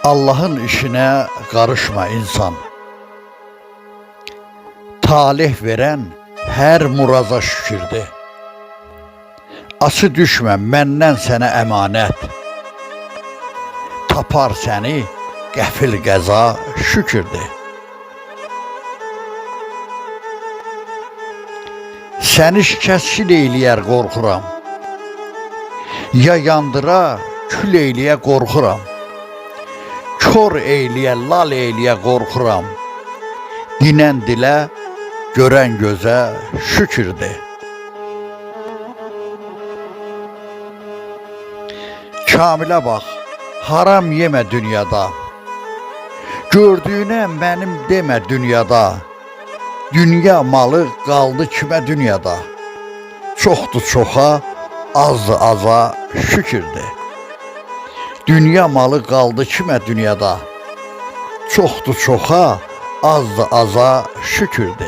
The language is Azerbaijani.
Allah'ın işine karışma insan. Talih veren her muraza şükürdü. Ası düşme məndən sənə əmanət. Tapar səni qəfil qəza şükürdü. Səni şikəsçil eyləyər qorxuram. Ya yandıra kül eyləyə qorxuram. Kör eyləyə, lal eyləyə qorxuram. Dinən dilə, görən gözə şükürdü. Kamilə bax, haram yemə dünyada. Gördüyünə mənim demə dünyada. Dünya malı qaldı kimə dünyada. Çoxdur çoxa, azdır aza şükürdü. Dünya malı qaldı kimə dünyada. Çoxdur çoxa, azdır aza şükürdü.